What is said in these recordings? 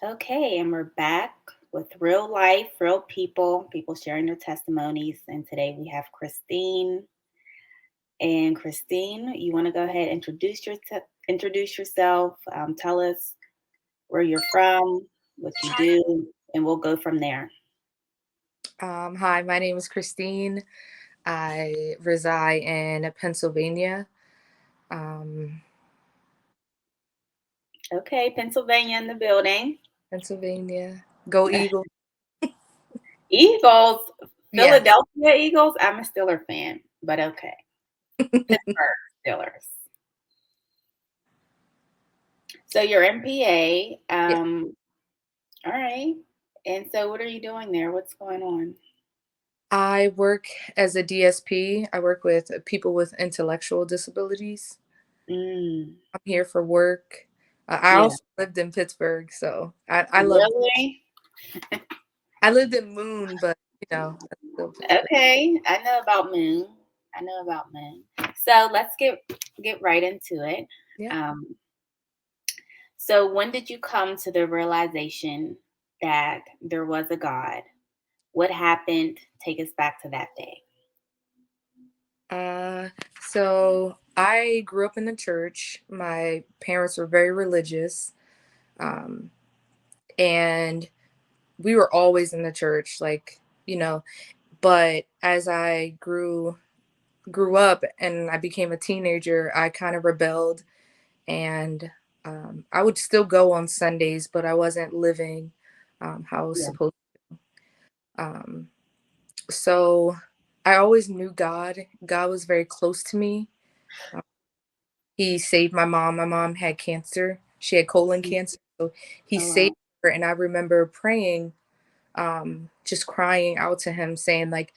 Okay, and we're back with real life, real people, people sharing their testimonies. And today we have Christine. And Christine, you want to go ahead and introduce yourself, tell us where you're from, what you do, and we'll go from there. Hi, my name is Christine. I reside in Pennsylvania. Um, Okay, Pennsylvania in the building. Pennsylvania. Go Eagles. Eagles, Yes. Philadelphia Eagles. I'm a Steeler fan, but okay. Pittsburgh Steelers. So you're MPA. Yeah. All right. And so what are you doing there? What's going on? I work as a DSP. I work with people with intellectual disabilities. Mm, I'm here for work. I yeah. also lived in Pittsburgh, so I love. Really? I lived in Moon, but that's still Pittsburgh. Okay. I know about Moon. I know about Moon. So let's get right into it. Yeah. Um, so when did you come to the realization that there was a God? What happened? Take us back to that day. Uh, so I grew up in the church. My parents were very religious. Um, and we were always in the church, but as I grew up and I became a teenager, I kind of rebelled, and I would still go on Sundays, but I wasn't living how I was Yeah. supposed to. So I always knew God was very close to me. uh, he saved my mom. My mom had cancer. She had colon Mm. cancer, so he Oh wow. saved her. And I remember praying, just crying out to him, saying, like,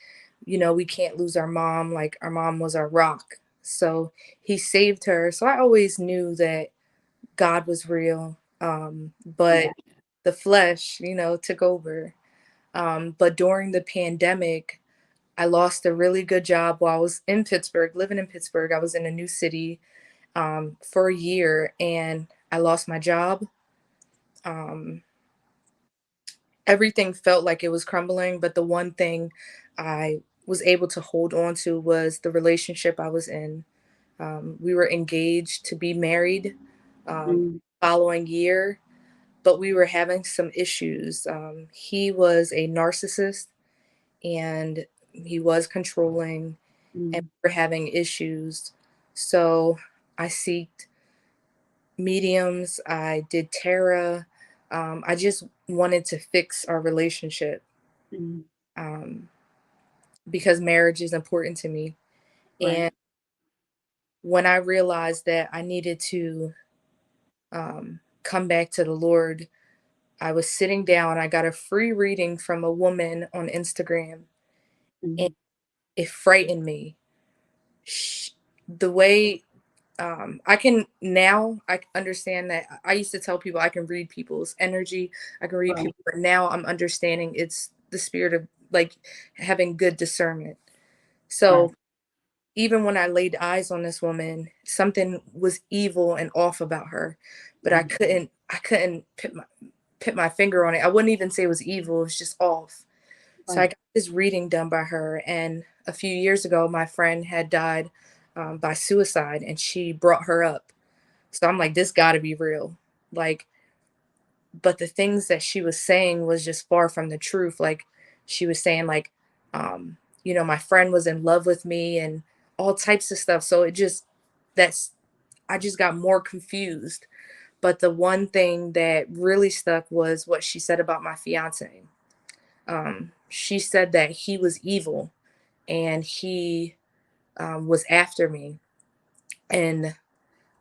we can't lose our mom. Like, our mom was our rock. So he saved her. So I always knew that God was real. But Yeah. the flesh, took over. But during the pandemic, I lost a really good job while I was in Pittsburgh, living in Pittsburgh. I was in a new city for a year, and I lost my job. Um, Everything felt like it was crumbling, but the one thing I was able to hold on to was the relationship I was in. We were engaged to be married Mm, following year, but we were having some issues. He was a narcissist, and he was controlling, and mm, we were having issues. So I sought mediums, I did tarot. I just wanted to fix our relationship, mm. um, because marriage is important to me. Right. And when I realized that I needed to come back to the Lord, I was sitting down. I got a free reading from a woman on Instagram, and Mm, it frightened me. Sh The way I can now, I understand that I used to tell people I can read people's energy, I can read right. people, but now I'm understanding it's the spirit of, like, having good discernment. Right. So even when I laid eyes on this woman, something was evil and off about her, but I Mm, couldn't put my finger on it. I wouldn't even say it was evil, it was just off. So I right. got this reading done by her, and a few years ago, my friend had died by suicide, and she brought her up. So I'm like, this got to be real. Like, but the things that she was saying was just far from the truth. Like, she was saying, like, my friend was in love with me and all types of stuff. So that's, I just got more confused. But the one thing that really stuck was what she said about my fiance. She said that he was evil, and he was after me. And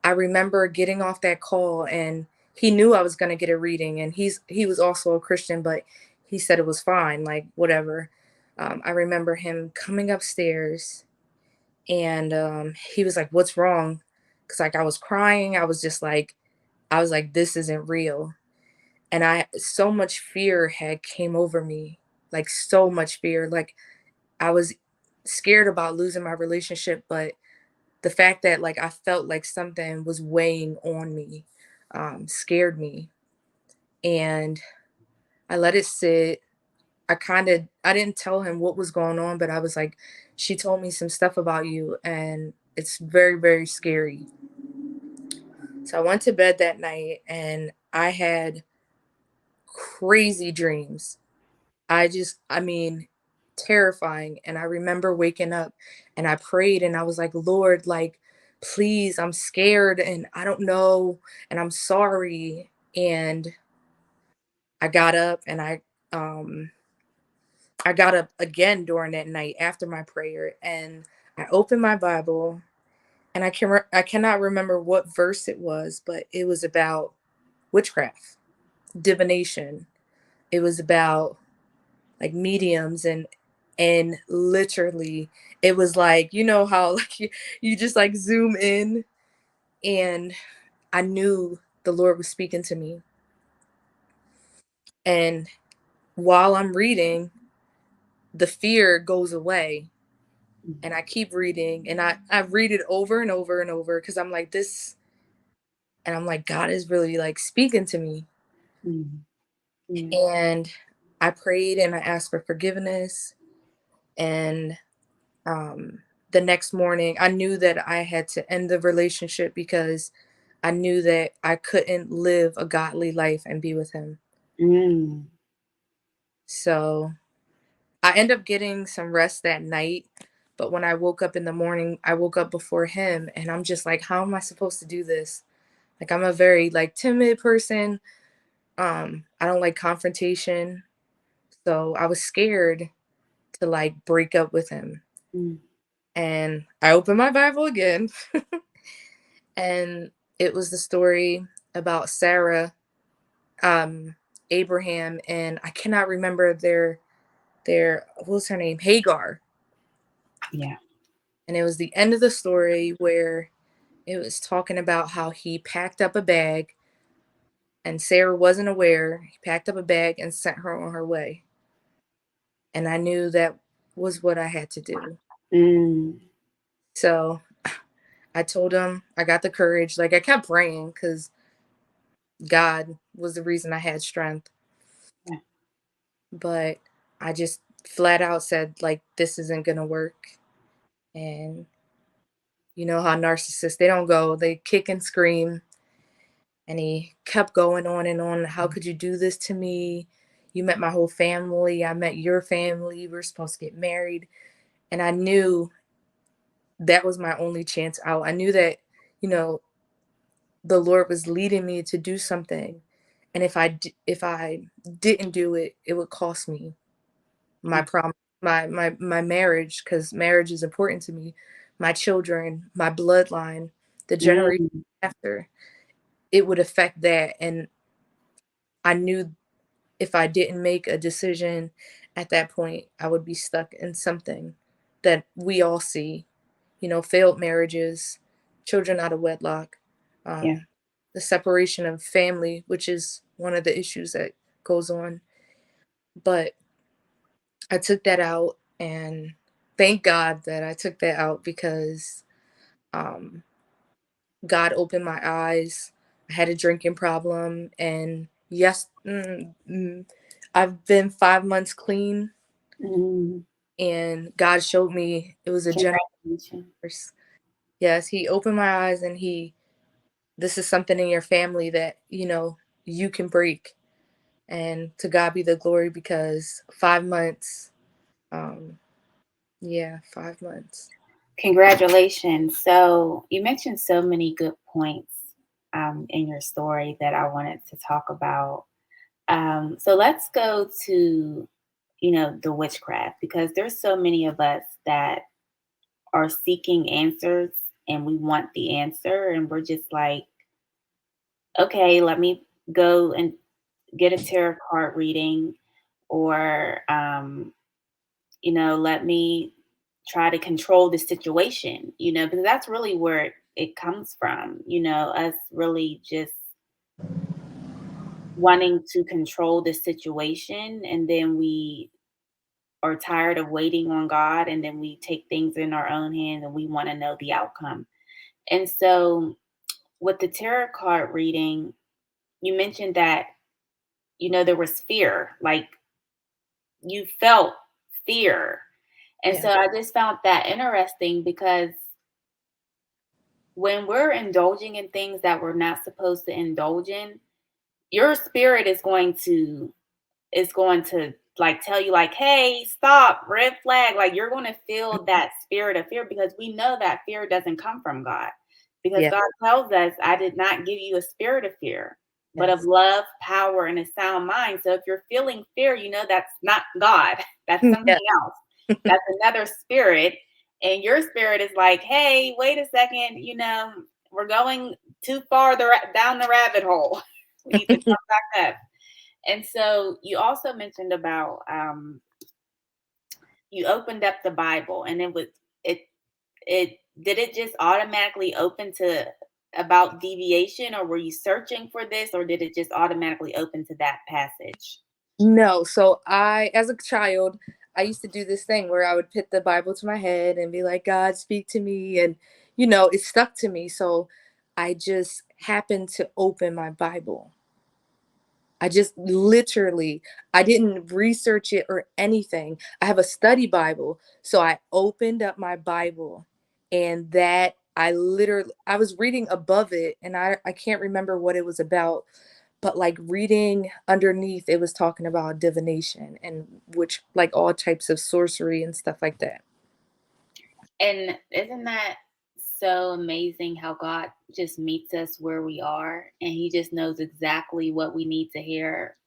I remember getting off that call, and he knew I was going to get a reading, and he was also a Christian, but he said it was fine, like, whatever. I remember him coming upstairs, and he was like, "What's wrong?" Cuz like I was crying. I was like, this isn't real. And I so much fear had came over me. Like, so much fear. Like, I was scared about losing my relationship, but the fact that, like, I felt like something was weighing on me scared me. and I let it sit. I didn't tell him what was going on, but I was like, she told me some stuff about you, and it's very, very scary. So I went to bed that night and I had crazy dreams. I mean, terrifying. And I remember waking up and I prayed and I was like, Lord, like, please, I'm scared and I don't know and I'm sorry. And I got up and I got up again during that night after my prayer and I opened my Bible and I cannot remember what verse it was, but it was about witchcraft, divination. It was about like mediums and literally it was like, you know how like you just like zoom in, and I knew the Lord was speaking to me. And while I'm reading, the fear goes away and I keep reading and I read it over and over and over because I'm like this, and I'm like God is really like speaking to me. Mm, mm, And I prayed and I asked for forgiveness, and the next morning I knew that I had to end the relationship because I knew that I couldn't live a godly life and be with him. mm, So I end up getting some rest that night, but when I woke up in the morning, I woke up before him and I'm just like, how am I supposed to do this? Like I'm a very like timid person. I don't like confrontation. So I was scared to like break up with him. mm, And I opened my Bible again and it was the story about Sarah, um, Abraham, and I cannot remember their what was her name? Hagar. yeah. And it was the end of the story where it was talking about how he packed up a bag and Sarah wasn't aware. He packed up a bag and sent her on her way. And I knew that was what I had to do. Mm, So I told him I got the courage. Like I kept praying because God was the reason I had strength. yeah. But I just flat out said, like, this isn't going to work. And you know how narcissists, they don't go, they kick and scream. And he kept going on and on. How could you do this to me? You met my whole family. I met your family. We're supposed to get married. And I knew that was my only chance out. I knew that, you know, the Lord was leading me to do something. And if I didn't do it, it would cost me my Mm, prom my marriage, because marriage is important to me, my children, my bloodline, the generation mm, after. It would affect that. And I knew if I didn't make a decision at that point, I would be stuck in something that we all see, you know, failed marriages, children out of wedlock, yeah. um, the separation of family, which is one of the issues that goes on. But I took that out, and thank God that I took that out because um, God opened my eyes. I had a drinking problem, and yes, I've been 5 months clean, Mm, and God showed me it was a general congratulations. curse. Yes, He opened my eyes, and this is something in your family that you can break, and to God be the glory because 5 months, um, yeah, 5 months. Congratulations. So you mentioned so many good points in your story that I wanted to talk about. So let's go to, the witchcraft, because there's so many of us that are seeking answers and we want the answer and we're just like, okay, let me go and get a tarot card reading, or let me try to control the situation, because that's really where it comes from, us really just wanting to control the situation, and then we are tired of waiting on God, and then we take things in our own hands and we want to know the outcome. And so with the tarot card reading, you mentioned that there was fear. Like you felt fear. And Yeah. so I just found that interesting because when we're indulging in things that we're not supposed to indulge in, your spirit is going to like tell you like, hey, stop, red flag. Like you're going to feel that spirit of fear because we know that fear doesn't come from God. Because Yeah. God tells us, I did not give you a spirit of fear, but of Yes. love, power, and a sound mind. So if you're feeling fear, that's not God. That's something Yeah. else. That's another spirit. And your spirit is like, hey, wait a second, we're going too far down the rabbit hole. We need to come back up. And so you also mentioned about you opened up the Bible and it it did it just automatically open to about deviation, or were you searching for this, or did it just automatically open to that passage? No, so as a child, I used to do this thing where I would put the Bible to my head and be like, God, speak to me. And, it stuck to me. So I just happened to open my Bible. I just literally, I didn't research it or anything. I have a study Bible. So I opened up my Bible and I was reading above it and I can't remember what it was about, but like reading underneath, it was talking about divination and which like all types of sorcery and stuff like that. And isn't that so amazing how God just meets us where we are, and he just knows exactly what we need to hear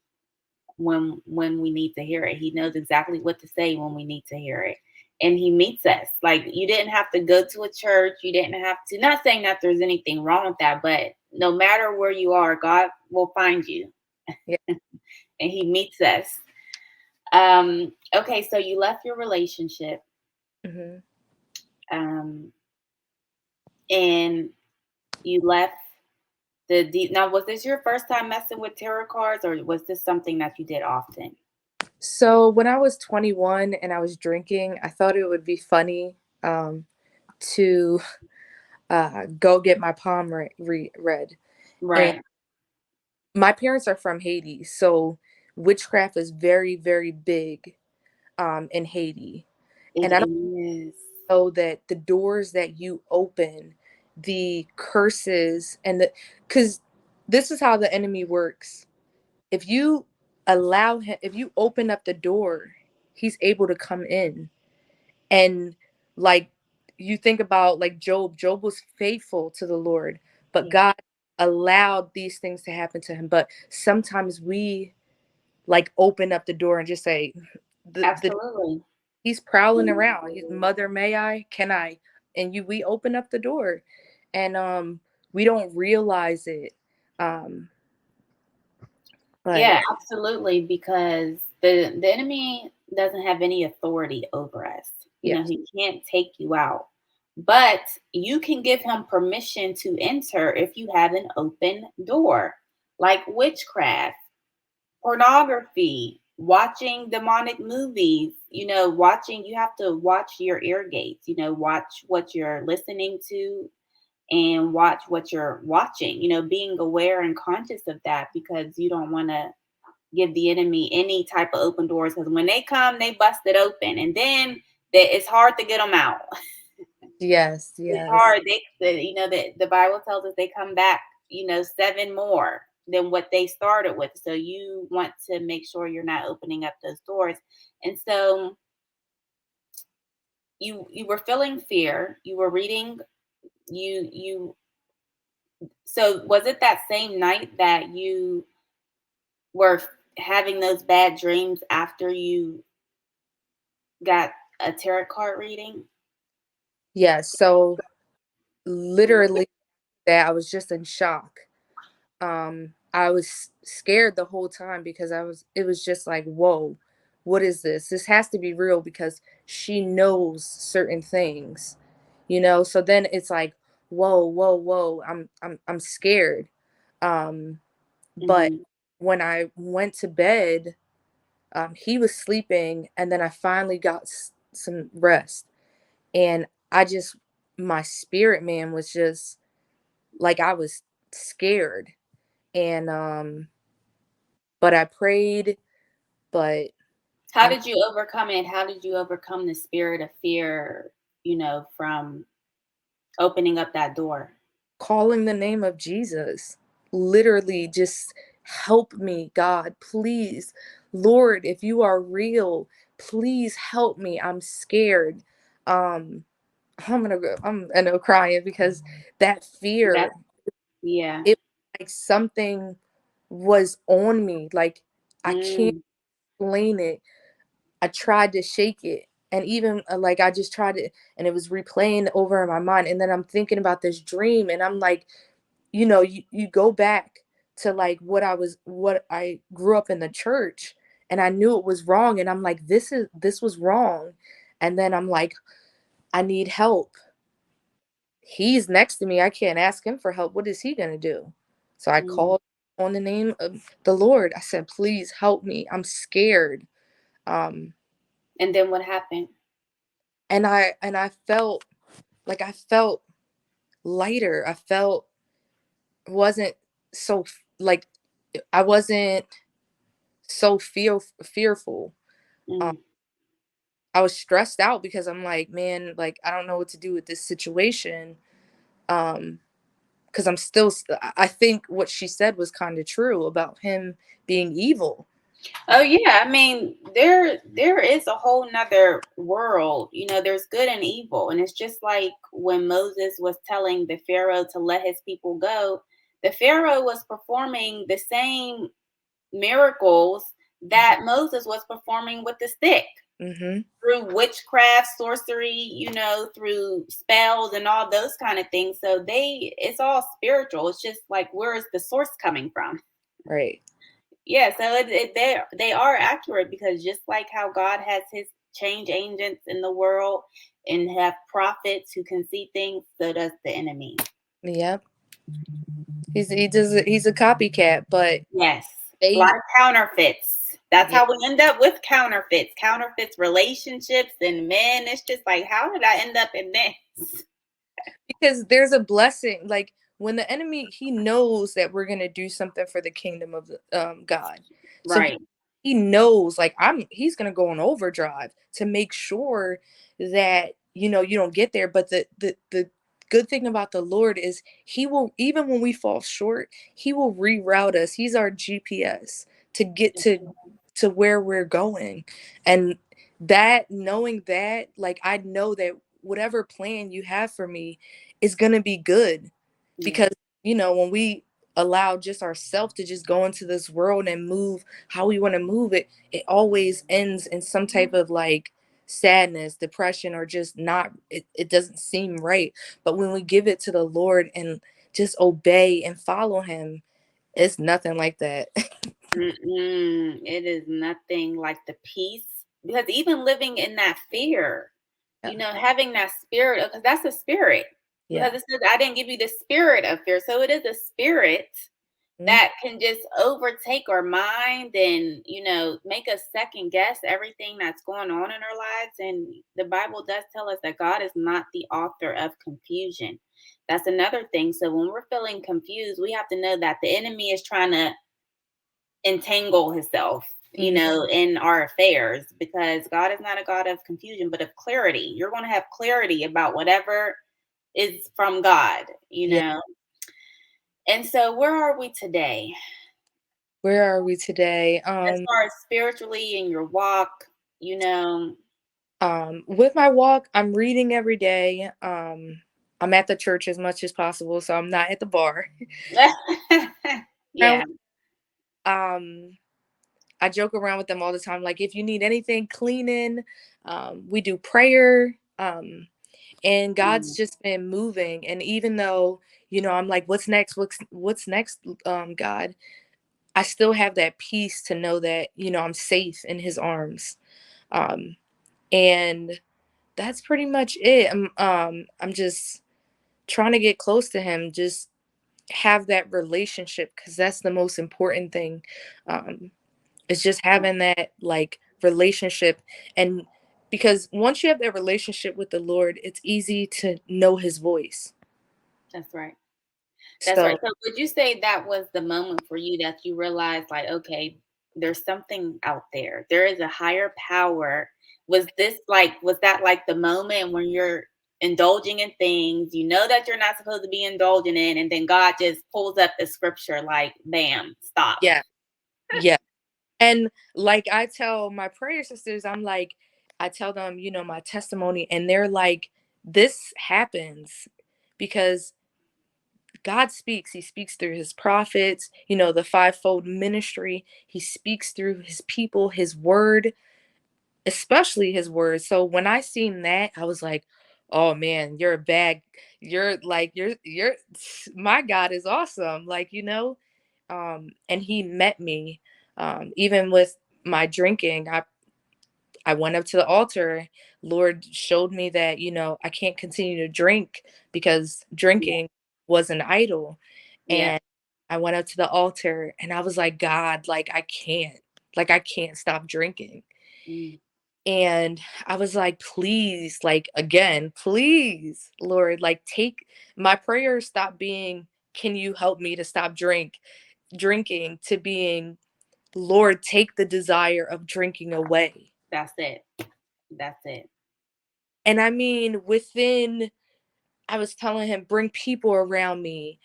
when we need to hear it. He knows exactly what to say when we need to hear it. And he meets us. Like you didn't have to go to a church. You didn't have to, not saying that there's anything wrong with that, but no matter where you are, God will find you Yeah. and he meets us. Okay, so you left your relationship. Hmm. Um, and you left now was this your first time messing with tarot cards, or was this something that you did often? So when I was 21 and I was drinking, I thought it would be funny to go get my palm read. And Right. my parents are from Haiti, so witchcraft is very, very big in Haiti. It And I don't is. know that the doors that you open, the curses, because this is how the enemy works. If you allow him, if you open up the door, he's able to come in. And like you think about like Job was faithful to the Lord, but Yeah, God allowed these things to happen to him. But sometimes we like open up the door and just say, the absolutely. he's prowling around. Mother, may I? Can I? And we open up the door, and we don't realize it. Um, but Yeah, absolutely, because the enemy doesn't have any authority over us. yes, He can't take you out. But you can give him permission to enter if you have an open door, like witchcraft, pornography, watching demonic movies, you have to watch your ear gates, watch what you're listening to and watch what you're watching, being aware and conscious of that because you don't want to give the enemy any type of open doors because when they come, they bust it open and then it's hard to get them out. yes, It's yes, hard. The Bible tells us they come back, seven more than what they started with. So you want to make sure you're not opening up those doors. And so you were feeling fear. You were reading. You. So was it that same night that you were having those bad dreams after you got a tarot card reading? yes. So literally, that I was just in shock. I was scared the whole time because it was just like, whoa, what is this? This has to be real because she knows certain things, So then it's like, whoa, whoa, whoa, I'm scared. But Mhm. when I went to bed, he was sleeping, and then I finally got some rest, and my spirit man was just like I was scared, and but I prayed, but How I'm did you overcome it? How did you overcome the spirit of fear, from opening up that door? calling the name of Jesus. Literally just help me, God, please. Lord, if you are real, please help me. I'm scared. Um I'm I know crying because that That's fear, yeah. it like something was on me. Like I can't Mm, explain it. I tried to shake it. And even like I just tried it and it was replaying over in my mind. And then I'm thinking about this dream and I'm like, you go back to like what I grew up in the church and I knew it was wrong. And I'm like, this was wrong. And then I'm like, I need help. He's next to me. I can't ask him for help. What is he going to do? So I mm. called on the name of the Lord. I said, please help me. I'm scared. Um, And then what happened? and I felt like I felt lighter. I felt wasn't so like I wasn't so fearful. Um, Mm. I was stressed out because I'm like, man, like I don't know what to do with this situation. Um, because I'm still, I think what she said was kind of true about him being evil. Oh yeah, I mean, there is a whole nother world. There's good and evil, and it's just like when Moses was telling the Pharaoh to let his people go. The Pharaoh was performing the same miracles that Moses was performing with the stick Mm-hmm. through witchcraft, sorcery, through spells and all those kind of things. So it's all spiritual. It's just like, where is the source coming from? Right. Yeah, so they are accurate because just like how God has his change agents in the world and have prophets who can see things, so does the enemy. Yep. He's a copycat, but Yes. A lot they of counterfeits. That's yeah, how we end up with counterfeits. Counterfeits relationships and men. It's just like, how did I end up in this? because there's a blessing. Like when the enemy, he knows that we're gonna do something for the kingdom of God, so Right. he knows like he's gonna go on overdrive to make sure that you don't get there. But the good thing about the Lord is he will, even when we fall short, he will reroute us. He's our GPS to get to where we're going. And that, knowing that, like I know that whatever plan you have for me is gonna be good. Yeah. Because when we allow just ourselves to just go into this world and move how we want to move it, it always ends in some type of like sadness, depression, or just not, it doesn't seem right. But when we give it to the Lord and just obey and follow him, it's nothing like that. Mm-mm. It is nothing like the peace because even living in that fear, Yeah. having that spirit, because that's a spirit. Yeah. Because it says, I didn't give you the spirit of fear. So it is a spirit Mhm. that can just overtake our mind and, make us second guess everything that's going on in our lives. And the Bible does tell us that God is not the author of confusion. That's another thing. So when we're feeling confused, we have to know that the enemy is trying to entangle himself, Mhm. in our affairs because God is not a God of confusion, but of clarity. You're going to have clarity about whatever is from God, Yeah. And so, where are we today Where are we today? as far as spiritually in your walk? You know, With my walk, I'm reading every day. I'm at the church as much as possible, so I'm not at the bar. yeah, um I joke around with them all the time, like if you need anything cleaning, we do prayer. And God's mm, just been moving. And even though I'm like, what's next, what's next, God, I still have that peace to know that I'm safe in his arms. um and that's pretty much it. I'm just trying to get close to him, just have that relationship, because that's the most important thing. um It's just having that like relationship. And because once you have that relationship with the Lord, it's easy to know his voice. that's right. That's right. So So, would you say that was the moment for you that you realized, like, okay, there's something out there. There is a higher power. Was that like the moment when you're indulging in things you know that you're not supposed to be indulging in, and then God just pulls up the scripture like, bam, stop. Yeah. Yeah. And like I tell my prayer sisters, I'm like, I tell them, my testimony, and they're like, this happens because God speaks. He speaks through his prophets, the fivefold ministry. He speaks through his people, his word, especially his word. So when I seen that, I was like, oh man, you're a bad, you're like, my God is awesome. Like, and he met me, even with my drinking. I went up to the altar. Lord showed me that, I can't continue to drink because Yeah. drinking was an idol. Yeah. And I went up to the altar and I was like, God, like, I can't stop drinking. Mm. And I was like, please, like, again, please, Lord, like, take my prayer, stop being, can you help me to stop drinking, to being, Lord, take the desire of drinking away. That's it. That's it. And I mean, I was telling him, bring people around me.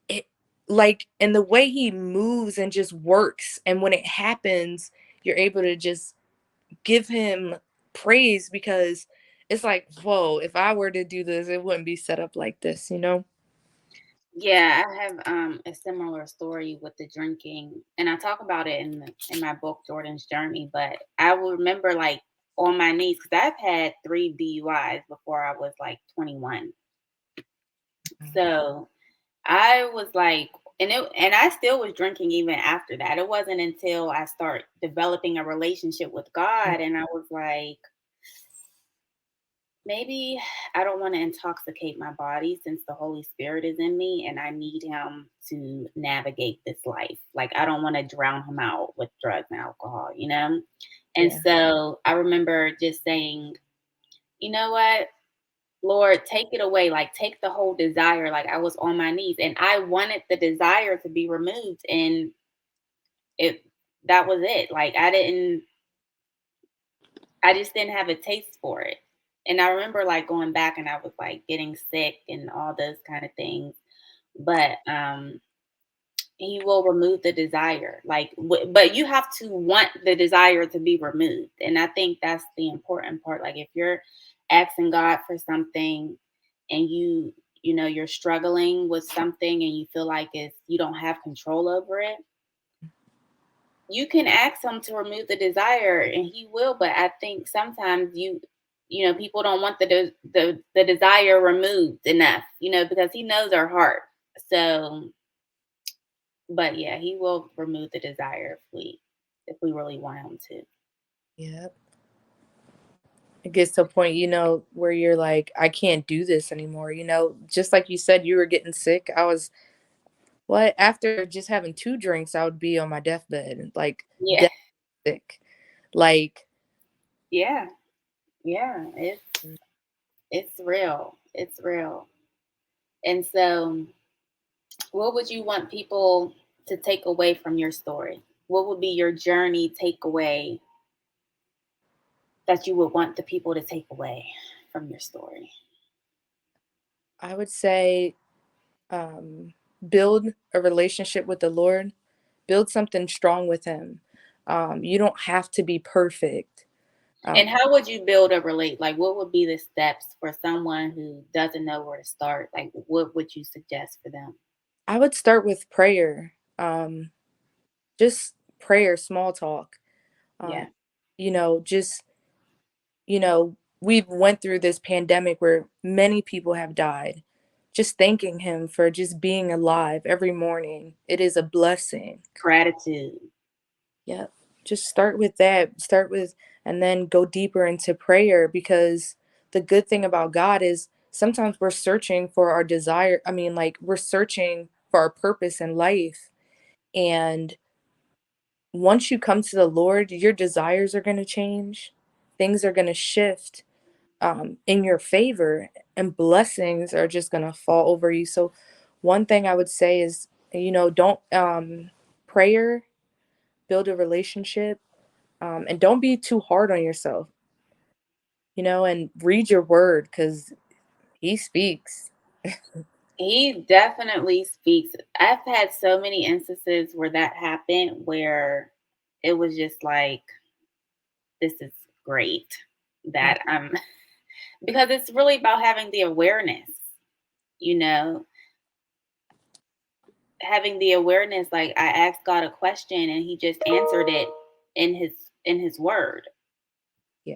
It, like, and the way he moves and just works. And when it happens, you're able to just give him praise because it's like, whoa, if I were to do this, it wouldn't be set up like this, you know? Yeah, I have a similar story with the drinking, and I talk about it in my book Jordan's Journey. But I will remember like on my knees because I've had 3 DUIs before I was like 21. So I was like, and I still was drinking even after that. It wasn't until I start developing a relationship with God, and I was like, maybe I don't want to intoxicate my body since the Holy Spirit is in me and I need him to navigate this life. Like, I don't want to drown him out with drugs and alcohol, you know? And Yeah. so I remember just saying, you know what? Lord, take it away. Like, take the whole desire. Like, I was on my knees and I wanted the desire to be removed. And it, that was it. Like, I just didn't have a taste for it. And I remember like going back and I was like getting sick and all those kind of things. But he will remove the desire. Like but you have to want the desire to be removed. And I think that's the important part. Like if you're asking God for something and you know you're struggling with something and you feel like it's you don't have control over it, you can ask him to remove the desire and he will, but I think sometimes you know people don't want the desire removed enough, you know, because he knows our heart. So but yeah, he will remove the desire if we really want him to. Yeah. It gets to a point, where you're like, I can't do this anymore. Just like you said, you were getting sick. What? After just having two drinks, I would be on my deathbed, like, Yeah. death sick. Like, Yeah. Yeah, mm, it's real. It's real. And so what would you want people to take away from your story? What would be your journey takeaway that you would want the people to take away from your story? I would say, um, build a relationship with the Lord, build something strong with Him. You don't have to be perfect. And Um, how would you build a relate? Like, what would be the steps for someone who doesn't know where to start? Like, what would you suggest for them? I would start with prayer, just prayer, small talk. Um, Yeah, just, we've went through this pandemic where many people have died. Just thanking Him for just being alive every morning. It is a blessing. gratitude. Yep. Just start with that. And then go deeper into prayer because the good thing about God is sometimes we're searching for our desire. I mean, like, we're searching for our purpose in life. And once you come to the Lord, your desires are going to change, things are going to shift, in your favor, and blessings are just going to fall over you. So, one thing I would say is, don't prayer build a relationship, and don't be too hard on yourself, and read your word because he speaks. He definitely speaks. I've had so many instances where that happened where it was just like, this is great that because it's really about having the awareness, you know, having the awareness. Like I asked God a question and he just answered it in his word. Yeah,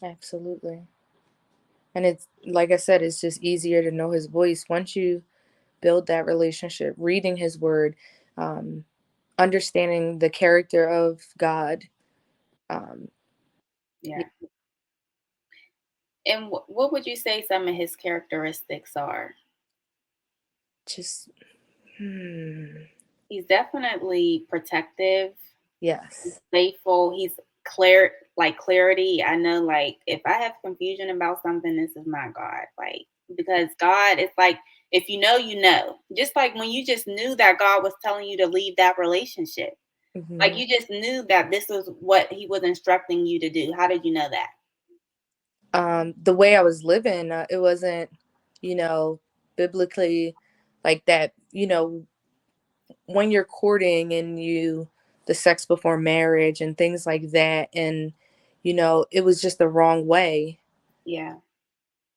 absolutely. And it's like I said, it's just easier to know his voice once you build that relationship, reading his word, um, understanding the character of God. Um, Yeah. yeah, And what would you say some of his characteristics are? just, hmm, He's definitely protective. He's yes. faithful. He's clear, like clarity. I know, like if I have confusion about something, this is not God. Like because God is like, if you know, you know. Just like when you just knew that God was telling you to leave that relationship, like Hmm. you just knew that this was what He was instructing you to do. How did you know that? The way I was living, it wasn't, you know, biblically like that. When you're courting and the sex before marriage and things like that, and it was just the wrong way. Yeah,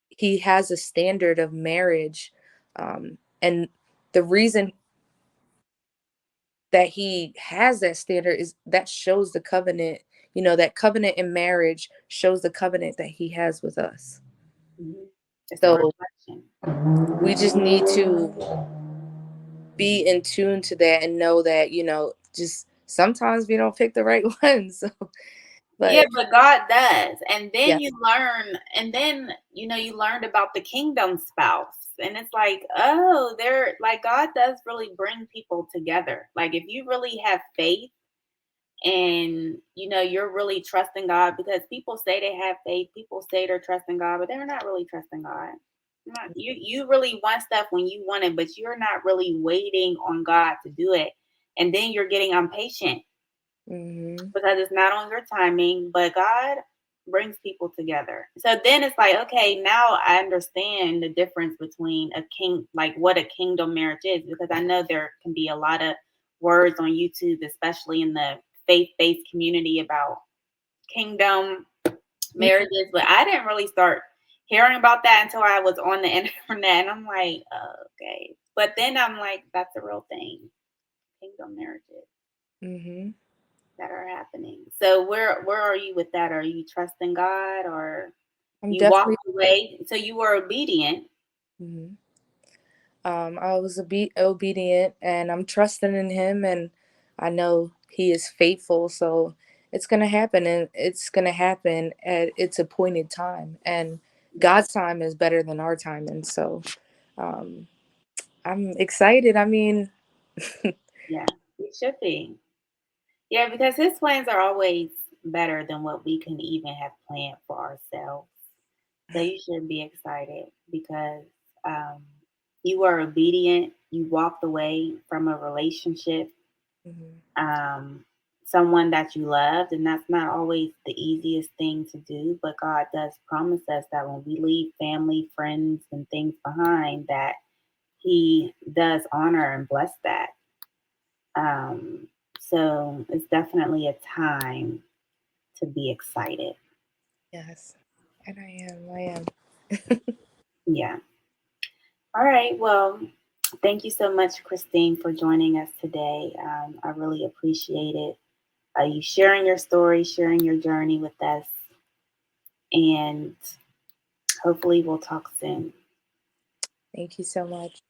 He has a standard of marriage, and the reason that he has that standard is that shows the covenant. That covenant in marriage shows the covenant that he has with us. mhm. It's a So reflection. we just need to be in tune to that and know that just sometimes we don't pick the right ones. So, Yeah, but but God does. And then yeah. you learn, and then, you learned about the kingdom spouse. And it's like, oh, they're like, God does really bring people together. Like, if you really have faith and, you're really trusting God, because people say they have faith, people say they're trusting God, but they're not really trusting God. You really want stuff when you want it, but you're not really waiting on God to do it. And then you're getting impatient Hmm. because it's not on your timing, but God brings people together. So then it's like, okay, now I understand the difference between like what a kingdom marriage is, because I know there can be a lot of words on YouTube, especially in the faith based community, about kingdom marriages, but I didn't really start hearing about that until I was on the internet. And I'm like, oh, okay. But then I'm like, that's a real thing, kingdom marriages Hmm. that are happening. So where are you with that? Are you trusting God or I'm you definitely. walked away? So you were obedient. Mhm. I was obedient, and I'm trusting in him, and I know he is faithful. So it's gonna happen, and it's gonna happen at its appointed time. And Yeah, God's time is better than our time, and so um, I'm excited. I mean, yeah. You should be. Yeah, because his plans are always better than what we can even have planned for ourselves. So you should be excited because um, you were obedient. You walked away from a relationship, Mhm. um, someone that you loved, and that's not always the easiest thing to do. But God does promise us that when we leave family, friends, and things behind, that He does honor and bless that. Um, so it's definitely a time to be excited. Yes, and I am. I am. Yeah. All right. Well, thank you so much, Christine, for joining us today. I really appreciate it. You sharing your story, sharing your journey with us, and hopefully we'll talk soon. Thank you so much.